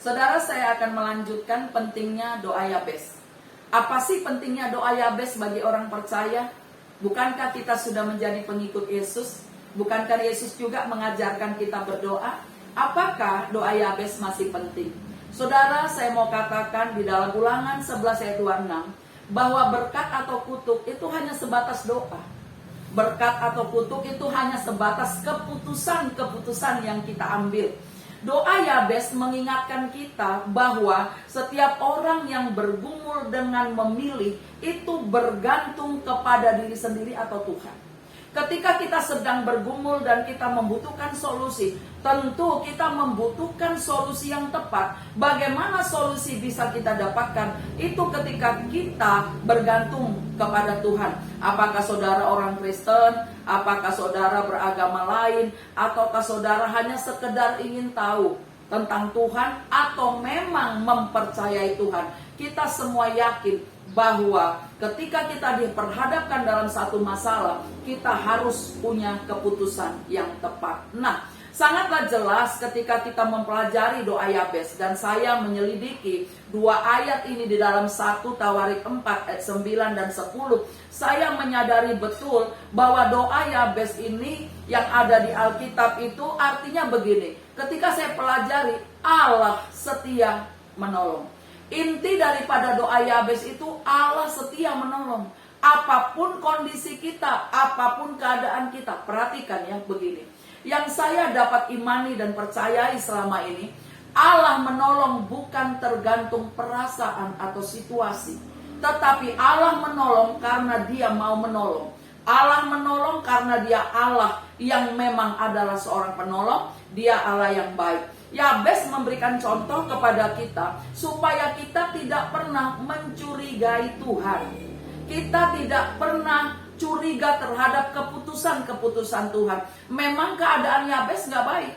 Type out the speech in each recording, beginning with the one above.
Saudara, saya akan melanjutkan pentingnya doa Yabes. Apa sih pentingnya doa Yabes bagi orang percaya? Bukankah kita sudah menjadi pengikut Yesus? Bukankah Yesus juga mengajarkan kita berdoa? Apakah doa Yabes masih penting? Saudara, saya mau katakan di dalam Ulangan 11 ayat 26 bahwa berkat atau kutuk itu hanya sebatas doa. Berkat atau kutuk itu hanya sebatas keputusan-keputusan yang kita ambil. Doa Yabes mengingatkan kita bahwa setiap orang yang bergumul dengan memilih itu bergantung kepada diri sendiri atau Tuhan. Ketika kita sedang bergumul dan kita membutuhkan solusi, tentu kita membutuhkan solusi yang tepat. Bagaimana solusi bisa kita dapatkan? Itu ketika kita bergantung kepada Tuhan. Apakah saudara orang Kristen? Apakah saudara beragama lain? Ataukah saudara hanya sekedar ingin tahu tentang Tuhan? Atau memang mempercayai Tuhan? Kita semua yakin bahwa ketika kita diperhadapkan dalam satu masalah, kita harus punya keputusan yang tepat. Nah, sangatlah jelas ketika kita mempelajari doa Yabes, dan saya menyelidiki dua ayat ini di dalam 1 Tawarik 4 ayat 9 dan 10. Saya menyadari betul bahwa doa Yabes ini yang ada di Alkitab itu artinya begini. Ketika saya pelajari, Allah setia menolong. Inti daripada doa Yabes itu Allah setia menolong. Apapun kondisi kita, apapun keadaan kita. Perhatikan ya begini. Yang saya dapat imani dan percayai selama ini, Allah menolong bukan tergantung perasaan atau situasi, tetapi Allah menolong karena Dia mau menolong. Allah menolong karena Dia Allah yang memang adalah seorang penolong. Dia Allah yang baik. Yabes memberikan contoh kepada kita supaya kita tidak pernah mencurigai Tuhan. Kita tidak pernah curiga terhadap keputusan-keputusan Tuhan. Memang keadaan Yabes gak baik,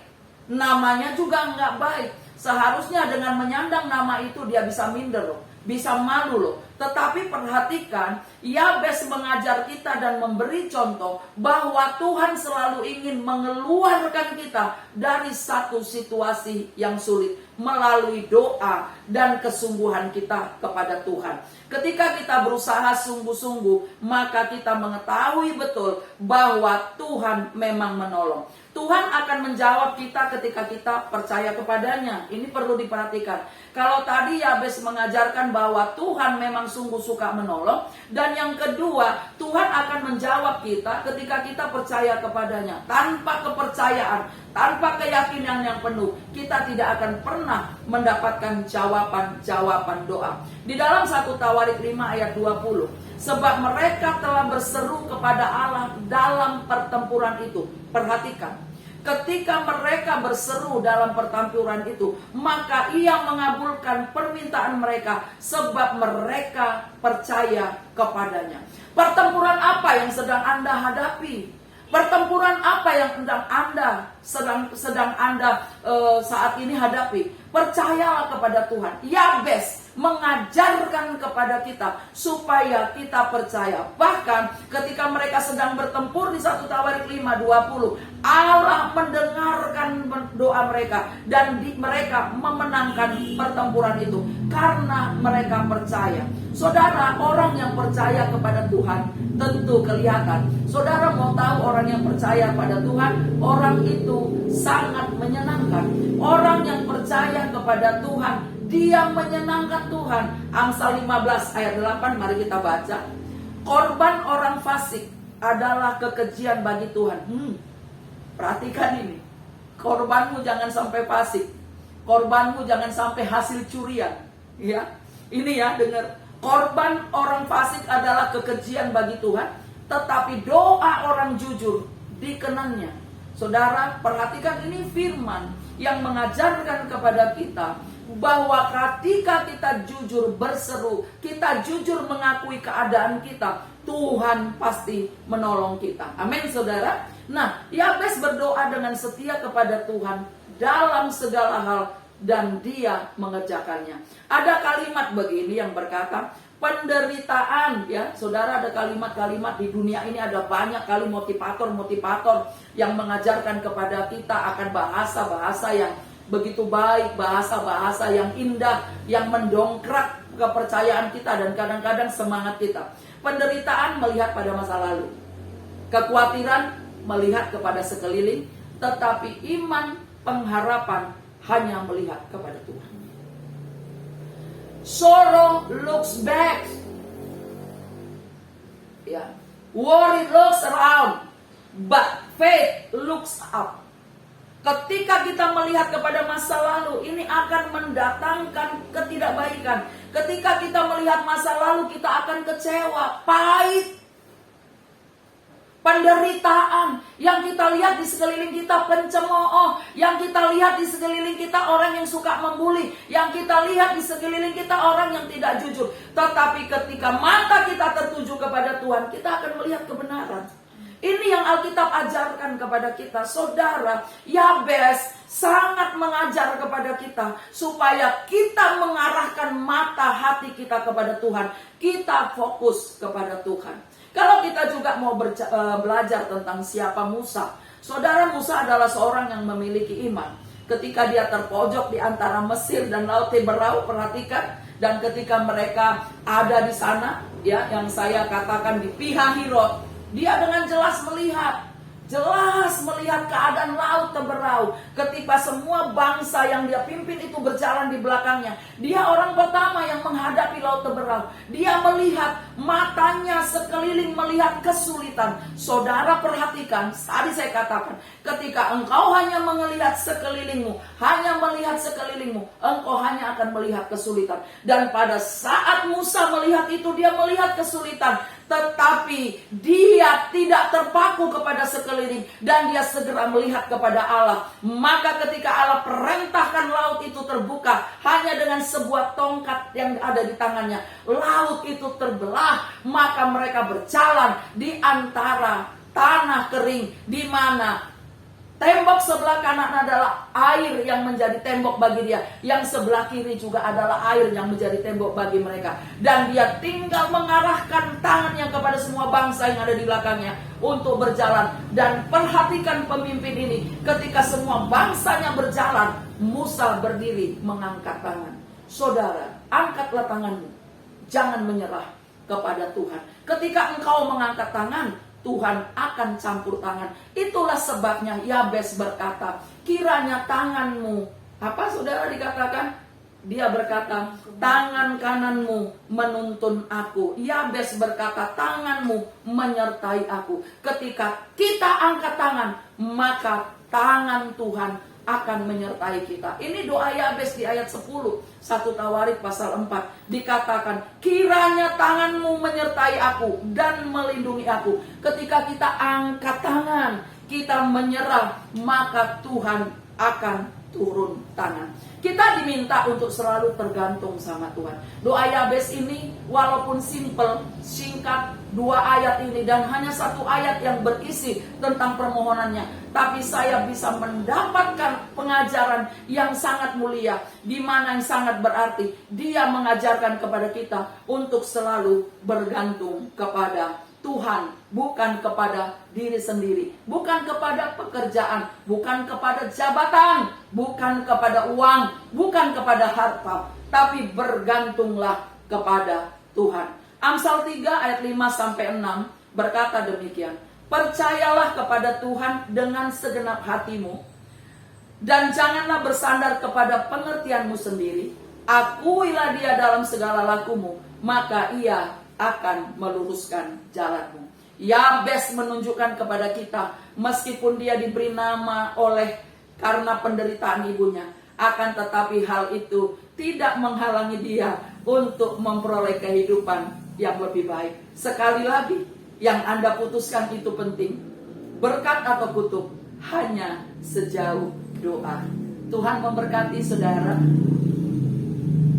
namanya juga gak baik. Seharusnya dengan menyandang nama itu dia bisa minder loh, bisa malu loh. Tetapi perhatikan, Yabes mengajar kita dan memberi contoh bahwa Tuhan selalu ingin mengeluarkan kita dari satu situasi yang sulit melalui doa dan kesungguhan kita kepada Tuhan. Ketika kita berusaha sungguh-sungguh, maka kita mengetahui betul bahwa Tuhan memang menolong. Tuhan akan menjawab kita ketika kita percaya kepadanya. Ini perlu diperhatikan. Kalau tadi Yabes mengajarkan bahwa Tuhan memang sungguh suka menolong, dan yang kedua, Tuhan akan menjawab kita ketika kita percaya kepadanya. Tanpa kepercayaan, tanpa keyakinan yang penuh, kita tidak akan pernah mendapatkan jawaban-jawaban doa. Di dalam 1 Tawarik 5 ayat 20, sebab mereka telah berseru kepada Allah dalam pertempuran itu. Perhatikan, ketika mereka berseru dalam pertempuran itu, maka Ia mengabulkan permintaan mereka sebab mereka percaya kepadanya. Pertempuran apa yang sedang Anda hadapi? Pertempuran apa yang sedang Anda saat ini hadapi? Percayalah kepada Tuhan. Yabes mengajarkan kepada kita supaya kita percaya. Bahkan ketika mereka sedang bertempur di 1 Tawarik 5:20, Allah mendengarkan doa mereka dan mereka memenangkan pertempuran itu karena mereka percaya. Saudara, orang yang percaya kepada Tuhan tentu kelihatan. Saudara mau tahu orang yang percaya pada Tuhan, orang itu sangat menyenangkan. Orang yang percaya kepada Tuhan, dia menyenangkan Tuhan. Amsal 15 ayat 8, mari kita baca. Korban orang fasik adalah kekejian bagi Tuhan. Perhatikan ini. Korbanmu jangan sampai fasik. Korbanmu jangan sampai hasil curian. Ya, ini ya, dengar. Korban orang fasik adalah kekejian bagi Tuhan, tetapi doa orang jujur dikenangnya. Saudara, perhatikan ini firman yang mengajarkan kepada kita bahwa ketika kita jujur berseru, kita jujur mengakui keadaan kita, Tuhan pasti menolong kita. Amin, saudara. Nah, Yabes berdoa dengan setia kepada Tuhan dalam segala hal, dan dia mengerjakannya. Ada kalimat begini yang berkata, penderitaan, ya saudara, ada kalimat-kalimat di dunia ini, ada banyak kali motivator yang mengajarkan kepada kita akan bahasa-bahasa yang begitu baik, bahasa-bahasa yang indah, yang mendongkrak kepercayaan kita dan kadang-kadang semangat kita. Penderitaan melihat pada masa lalu, kekhawatiran melihat kepada sekeliling, tetapi iman, pengharapan hanya melihat kepada Tuhan. Sorrow looks back. Ya. Worry looks around, but faith looks up. Ketika kita melihat kepada masa lalu, ini akan mendatangkan ketidakbaikan. Ketika kita melihat masa lalu, kita akan kecewa, pahit, penderitaan. Yang kita lihat di sekeliling kita pencemooh, yang kita lihat di sekeliling kita orang yang suka membuli, yang kita lihat di sekeliling kita orang yang tidak jujur. Tetapi ketika mata kita tertuju kepada Tuhan, kita akan melihat kebenaran. Ini yang Alkitab ajarkan kepada kita. Saudara, Yabes sangat mengajar kepada kita supaya kita mengarahkan mata hati kita kepada Tuhan. Kita fokus kepada Tuhan. Kalau kita juga mau belajar tentang siapa Musa. Saudara, Musa adalah seorang yang memiliki iman. Ketika dia terpojok di antara Mesir dan Laut Teberau, perhatikan. Dan ketika mereka ada di sana, ya, yang saya katakan di Pihahirot, dia dengan jelas melihat keadaan Laut Teberau. Ketika semua bangsa yang dia pimpin itu berjalan di belakangnya, dia orang pertama yang menghadapi Laut Teberau. Dia melihat, matanya sekeliling melihat kesulitan. Saudara perhatikan, tadi saya katakan, ketika engkau hanya melihat sekelilingmu, engkau hanya akan melihat kesulitan. Dan pada saat Musa melihat itu, dia melihat kesulitan, tetapi dia tidak terpaku kepada sekeliling dan dia segera melihat kepada Allah. Maka ketika Allah perintahkan laut itu terbuka hanya dengan sebuah tongkat yang ada di tangannya, laut itu terbelah. Maka mereka berjalan di antara tanah kering, di mana tembok sebelah kanan adalah air yang menjadi tembok bagi dia. Yang sebelah kiri juga adalah air yang menjadi tembok bagi mereka. Dan dia tinggal mengarahkan tangannya kepada semua bangsa yang ada di belakangnya untuk berjalan. Dan perhatikan pemimpin ini, ketika semua bangsanya berjalan, Musa berdiri mengangkat tangan. Saudara, angkatlah tanganmu. Jangan menyerah kepada Tuhan. Ketika engkau mengangkat tangan, Tuhan akan campur tangan. Itulah sebabnya Yabes berkata, kiranya tanganmu, apa saudara dikatakan? Dia berkata, tangan kananmu menuntun aku. Yabes berkata, tanganmu menyertai aku. Ketika kita angkat tangan, maka tangan Tuhan akan menyertai kita. Ini doa Yabes di ayat 10, 1 Tawarik pasal 4. Dikatakan, kiranya tanganmu menyertai aku dan melindungi aku. Ketika kita angkat tangan, kita menyerah, maka Tuhan akan turun tangan. Kita diminta untuk selalu tergantung sama Tuhan. Doa Yabes ini walaupun simple, singkat, 2 ayat ini dan hanya 1 ayat yang berisi tentang permohonannya, tapi saya bisa mendapatkan pengajaran yang sangat mulia, di mana yang sangat berarti. Dia mengajarkan kepada kita untuk selalu bergantung kepada Tuhan, bukan kepada diri sendiri, bukan kepada pekerjaan, bukan kepada jabatan, bukan kepada uang, bukan kepada harta, tapi bergantunglah kepada Tuhan. Amsal 3 ayat 5-6 berkata demikian, percayalah kepada Tuhan dengan segenap hatimu, dan janganlah bersandar kepada pengertianmu sendiri. Akuilah dia dalam segala lakumu, maka ia akan meluruskan jalanmu. Yabes menunjukkan kepada kita, meskipun dia diberi nama oleh karena penderitaan ibunya, akan tetapi hal itu tidak menghalangi dia untuk memperoleh kehidupan yang lebih baik. Sekali lagi, yang Anda putuskan itu penting. Berkat atau kutuk hanya sejauh doa. Tuhan memberkati saudara.